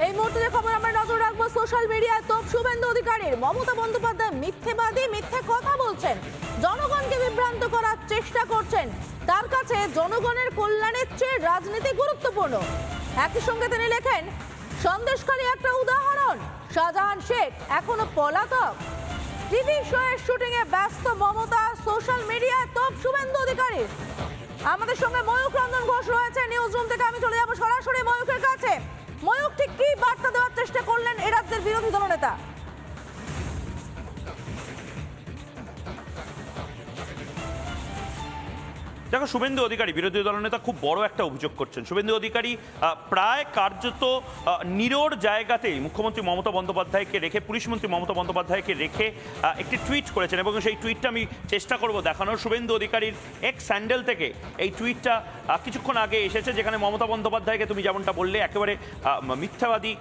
এই মুহূর্তে যে খবর আমরা নজর রাখবো সোশ্যাল মিডিয়ায় তোপ শুভেন্দু অধিকারীর। মমতা বন্দ্যোপাধ্যায় মিথ্যেবাদী, মিথ্যে কথা বলছেন, জনগণকে বিভ্রান্ত করার চেষ্টা করছেন। তার কাছে জনগণের কল্যাণের চেয়ে রাজনীতি গুরুত্বপূর্ণ। একই সঙ্গে তিনি লেখেন, সন্দেশখালী একটা উদাহরণ, শাহজাহান শেখ এখনো পলাতক। টিভি শোয়ের শুটিং এ ব্যস্ত মমতা, সোশ্যাল মিডিয়ায় তোপ শুভেন্দু অধিকারীর। আমাদের সঙ্গে ময়ূক রঞ্জন ঘোষ রয়েছে নিউজ রুম থেকে। আমি চলে যাবো সরাসরি ময়ূকের কাছে। ময়ূক, ঠিক কি বার্তা দেওয়ার চেষ্টা করলেন এ রাজ্যের বিরোধী দলনেতা? দেখো, শুভেন্দু অধিকারী বিরোধী দলনেতা খুব বড় একটা অভিযোগ করছেন। শুভেন্দু অধিকারী প্রায় কার্যত নিরোর জায়গাতেই মুখ্যমন্ত্রী মমতা বন্দ্যোপাধ্যায়কে রেখে, পুলিশমন্ত্রী মমতা বন্দ্যোপাধ্যায়কে রেখে একটি টুইট করেছেন এবং সেই টুইটটা আমি চেষ্টা করব দেখানোর। শুভেন্দু অধিকারীর এক্স স্যান্ডেল থেকে এই টুইটটা কিছুক্ষণ আগে এসেছে, যেখানে মমতা বন্দ্যোপাধ্যায়কে তুমি যেমনটা বললে একেবারে মিথ্যাবাদী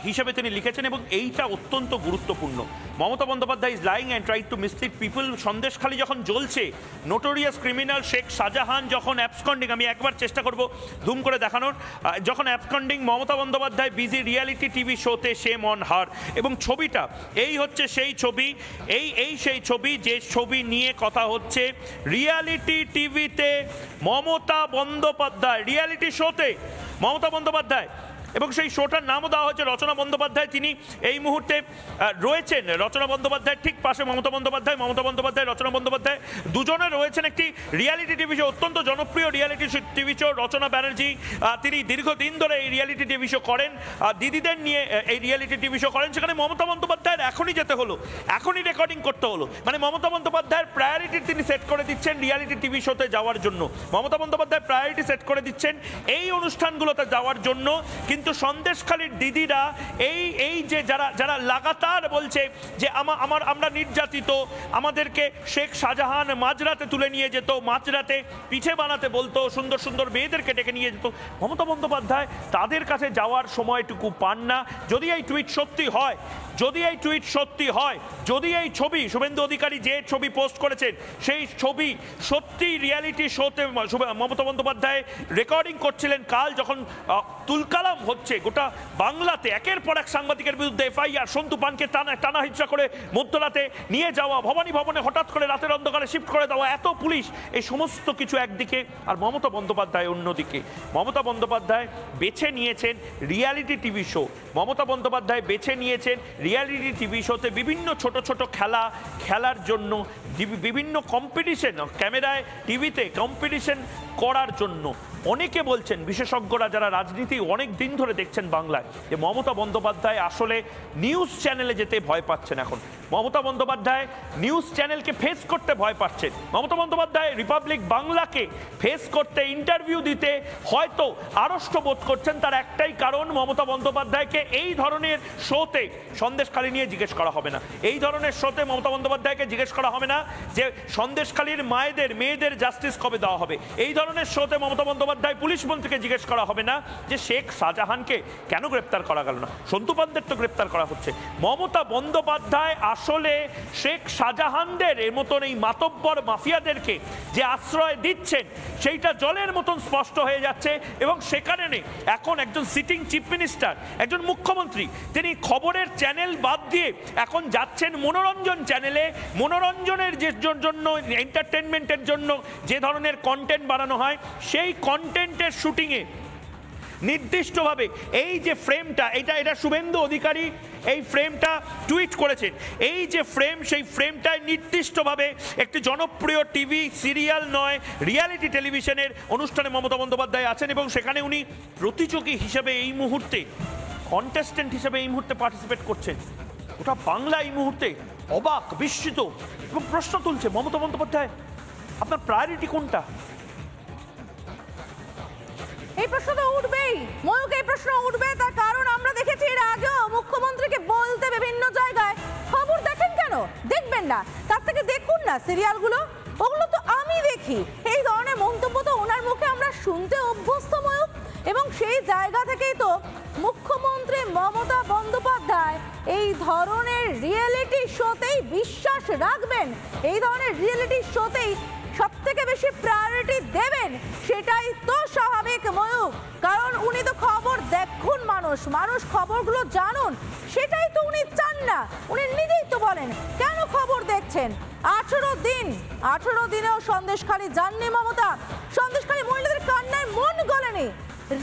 হিসেবে তিনি লিখেছেন এবং এইটা অত্যন্ত গুরুত্বপূর্ণ। Mamata Bandyopadhyay is lying and tried to mislead people. Sandeshkhali যখন জ্বলছে, নোটোরিয়াস ক্রিমিনাল শেখ শাহজাহান যখন অ্যাবসকন্ডিং, আমি একবার চেষ্টা করব ধুম করে দেখানোর, যখন absconding, Mamata Bandyopadhyay busy reality TV শোতে শেম অন হার। এবং ছবিটা এই হচ্ছে সেই ছবি, এই সেই ছবি যে ছবি নিয়ে কথা হচ্ছে। রিয়ালিটি টিভিতে মমতা বন্দ্যোপাধ্যায়, রিয়ালিটি শোতে মমতা বন্দ্যোপাধ্যায়, এবং সেই শোটার নামও দেওয়া হচ্ছে রচনা বন্দ্যোপাধ্যায়। তিনি এই মুহূর্তে রয়েছেন রচনা বন্দ্যোপাধ্যায় ঠিক পাশে মমতা বন্দ্যোপাধ্যায়, রচনা বন্দ্যোপাধ্যায় দুজনে রয়েছেন একটি রিয়ালিটি টিভি শো, অত্যন্ত জনপ্রিয় রিয়ালিটি টিভি শো। রচনা ব্যানার্জি তিনি দীর্ঘদিন ধরে এই রিয়ালিটি টিভি শো করেন, দিদিদের নিয়ে এই রিয়ালিটি টিভি শো করেন। সেখানে মমতা বন্দ্যোপাধ্যায়ের এখনই যেতে হলো, এখনই রেকর্ডিং করতে হলো। মানে মমতা বন্দ্যোপাধ্যায়ের প্রায়োরিটি তিনি সেট করে দিচ্ছেন রিয়ালিটি টিভি শোতে যাওয়ার জন্য। মমতা বন্দ্যোপাধ্যায় প্রায়োরিটি সেট করে দিচ্ছেন এই অনুষ্ঠানগুলোতে যাওয়ার জন্য। কিন্তু সন্দেশখালীর দিদিরা এই যে যারা লাগাতার বলছে যে আমরা নির্যাতিত, আমাদেরকে শেখ শাহজাহান মাঝরাতে তুলে নিয়ে যেত, মাঝরাতে পিঠে বানাতে বলতো, সুন্দর সুন্দর মেয়েদেরকে ডেকে নিয়ে যেত, মমতা বন্দ্যোপাধ্যায় তাদের কাছে যাওয়ার সময়টুকু পান না। যদি এই টুইট সত্যি হয়, যদি এই ছবি শুভেন্দু অধিকারী যে ছবি পোস্ট করেছেন সেই ছবি সত্যি রিয়ালিটি শোতে মমতা বন্দ্যোপাধ্যায় রেকর্ডিং করছিলেন কাল, যখন তুলকালাম হচ্ছে গোটা বাংলাতে, একের পর এক সাংবাদিকের বিরুদ্ধে এফআইআর, সন্তু পানকে টানা হিচড়া করে মধ্যরাতে নিয়ে যাওয়া, ভবানী ভবনে হঠাৎ করে রাতের অন্ধকারে শিফট করে দেওয়া, এত পুলিশ, এই সমস্ত কিছু একদিকে, আর মমতা বন্দ্যোপাধ্যায় অন্যদিকে। মমতা বন্দ্যোপাধ্যায় বেছে নিয়েছেন reality TV show. Mamata Bandyopadhyay বেছে নিয়েছেন রিয়ালিটি টিভি শোতে বিভিন্ন ছোট ছোট খেলার জন্য, বিভিন্ন কম্পিটিশন, ক্যামেরায় টিভিতে কম্পিটিশন করার জন্য। অনেকে বলছেন, বিশেষজ্ঞরা যারা রাজনীতি অনেক দিন ধরে দেখছেন বাংলায়, যে মমতা বন্দ্যোপাধ্যায় আসলে নিউজ চ্যানেলে যেতে ভয় পাচ্ছেন। এখন মমতা বন্দ্যোপাধ্যায় নিউজ চ্যানেলকে ফেস করতে ভয় পাচ্ছেন। মমতা বন্দ্যোপাধ্যায় রিপাবলিক বাংলাকে ফেস করতে, ইন্টারভিউ দিতে হয়তো আড়ষ্ট বোধ করছেন। তার একটাই কারণ, মমতা বন্দ্যোপাধ্যায়কে এই ধরনের শোতে সন্দেশখালী নিয়ে জিজ্ঞেস করা হবে না। এই ধরনের শোতে মমতা বন্দ্যোপাধ্যায়কে জিজ্ঞেস করা হবে না যে সন্দেশখালীর মেয়েদের জাস্টিস কবে দেওয়া হবে। এই ধরনের শোতে মমতা বন্দ্যোপাধ্যায় পুলিশ মন্ত্রীকে জিজ্ঞেস করা হবে না যে শেখ শাহজাহানকে কেন গ্রেপ্তার করা গেল না, সন্তু পানদের তো গ্রেপ্তার করা হচ্ছে। মমতা বন্দ্যোপাধ্যায় আসলে শেখ শাহজাহানদের এর মতন এই মাতব্বর মাফিয়াদেরকে যে আশ্রয় দিচ্ছেন, সেইটা জলের মতন স্পষ্ট হয়ে যাচ্ছে। এবং সেখানে এখন একজন সিটিং চিফ মিনিস্টার, একজন মুখ্যমন্ত্রী, তিনি খবরের চ্যানেল বাদ দিয়ে এখন যাচ্ছেন মনোরঞ্জন চ্যানেলে। মনোরঞ্জনের যে জন্য, এন্টারটেনমেন্টের জন্য যে ধরনের কন্টেন্ট বানানো হয়, সেই কন্টেন্টের শুটিংয়ে নির্দিষ্টভাবে এই যে ফ্রেমটা, এটা শুভেন্দু অধিকারী এই ফ্রেমটা টুইট করেছেন। এই যে ফ্রেম, সেই ফ্রেমটায় নির্দিষ্টভাবে একটি জনপ্রিয় টিভি সিরিয়াল নয়, রিয়ালিটি টেলিভিশনের অনুষ্ঠানে মমতা বন্দ্যোপাধ্যায় আছেন এবং সেখানে উনি প্রতিযোগী হিসেবে এই মুহূর্তে, কন্টেস্টেন্ট হিসেবে এই মুহূর্তে পার্টিসিপেট করছেন। ওটা বাংলা এই মুহূর্তে অবাক, বিস্মিত এবং প্রশ্ন তুলছে, মমতা বন্দ্যোপাধ্যায় আপনার প্রায়োরিটি কোনটা? এই প্রশ্ন তো উঠবেই ময়ূক, এই প্রশ্ন উঠবে। তার কারণ আমরা দেখেছি এর আগেও মুখ্যমন্ত্রীকে বলতে বিভিন্ন জায়গায়, খবর দেখেন কেন, দেখবেন না, তার থেকে দেখুন না সিরিয়ালগুলো, ওগুলো তো আমি দেখি। এই ধরনের মন্তব্য তো ওনার মুখে আমরা শুনতে অভ্যস্ত ময়ূক। এবং সেই জায়গা থেকেই তো মুখ্যমন্ত্রী মমতা বন্দ্যোপাধ্যায় এই ধরনের রিয়েলিটি শোতেই বিশ্বাস রাখবেন, এই ধরনের রিয়েলিটি শোতেই সবথেকে বেশি প্রায়োরিটি দেবেন। সেটাই তো স্বাভাবিক ময়ূক, কারণ উনি তো খবর দেখুন মানুষ। মানুষ খবরগুলো জানুন, সেটাই তো উনি চান না। উনি নিজেই তো বলেন কেন খবর দেখছেন। 18 দিনেও সন্দেশখালী যাননি মমতা। সন্দেশখালী মহিলাদের কান্নায় মন গলেনি।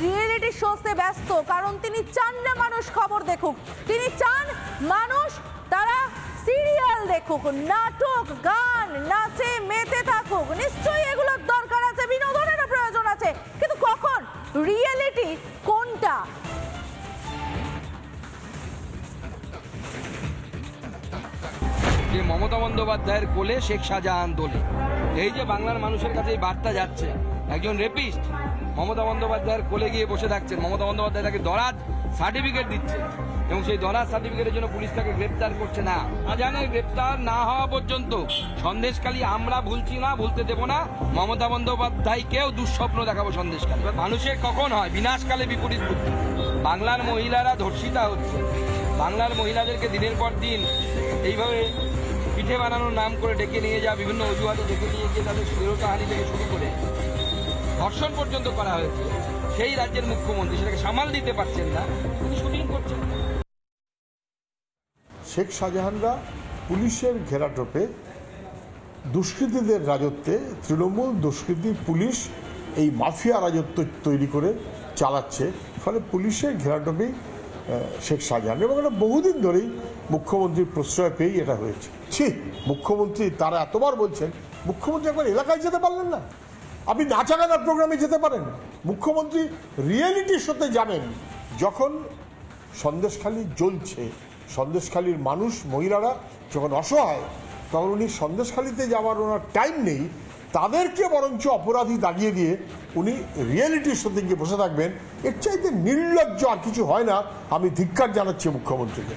রিয়েলিটি শোতে ব্যস্ত, কারণ তিনি চান না মানুষ খবর দেখুক। তিনি চান মানুষ তারা সিরিয়াল দেখুক, নাটক, গান, নাচে মেতে থাকুক। নিশ্চয়ই এগুলোর দরকার আছে, বিনোদনেরও প্রয়োজন আছে, কিন্তু কখন? রিয়েলিটি কোনটা? যে মমতা বন্দ্যোপাধ্যায়ের কোলে শেখ শাহজাহান দোলে, এই যে বাংলার মানুষের কাছে এই বার্তা যাচ্ছে, একজন রেপিস্ট মমতা বন্দ্যোপাধ্যায়ের কোলে গিয়ে বসে থাকছেন, মমতা বন্দ্যোপাধ্যায় তাকে দরাজ সার্টিফিকেট দিচ্ছে এবং সেই দরাজ সার্টিফিকেটের জন্য পুলিশ তাকে গ্রেপ্তার করছে না। শাহজাহানের গ্রেপ্তার না হওয়া পর্যন্ত সন্দেশখালী আমরা ভুলছি না, ভুলতে দেব না। মমতা বন্দ্যোপাধ্যায়কেও দুঃস্বপ্ন দেখাবো সন্দেশখালী। মানুষের কখন হয় বিনাশকালে বিপরীত বুদ্ধি। বাংলার মহিলারা ধর্ষিতা হচ্ছে, বাংলার মহিলাদেরকে দিনের পর দিন এইভাবে পিঠে বানানোর নাম করে ডেকে নিয়ে যাওয়া, বিভিন্ন অজুহাতে ডেকে নিয়ে গিয়ে তাদের শ্লীলতাহানি থেকে শুরু করে ধর্ষণ পর্যন্ত করা হয়েছে। সেই রাজ্যের মুখ্যমন্ত্রী সেটাকে সামাল দিতে পারছেন না, তিনি শুটিং করছেন। শেখ শাহজাহানরা পুলিশের ঘেরাটোপে, দুষ্কৃতীদের রাজত্বে, তৃণমূল দুষ্কৃতী পুলিশ এই মাফিয়া রাজত্ব তৈরি করে চালাচ্ছে। ফলে পুলিশের ঘেরাটোপেই শেখ শাহজাহান, এবং এটা বহুদিন ধরেই মুখ্যমন্ত্রীর প্রশ্রয় পেয়েই এটা হয়েছে। ঠিক মুখ্যমন্ত্রী তারা এতবার বলছেন, মুখ্যমন্ত্রী একবার এলাকায় যেতে পারলেন না? আপনি নাচাগানার প্রোগ্রামে যেতে পারেন, মুখ্যমন্ত্রী রিয়েলিটি শোতে যাবেন। যখন সন্দেশখালী জ্বলছে, সন্দেশখালীর মানুষ, মহিলারা যখন অসহায়, তখন উনি সন্দেশখালীতে যাওয়ার ওনার টাইম নেই, তাদেরকে বরঞ্চ অপরাধী দাগিয়ে দিয়ে উনি রিয়েলিটি শোতে গিয়ে বসে থাকবেন। এর চাইতে নির্লজ্জ আর কিছু হয় না। আমি ধিক্কার জানাচ্ছি মুখ্যমন্ত্রীকে।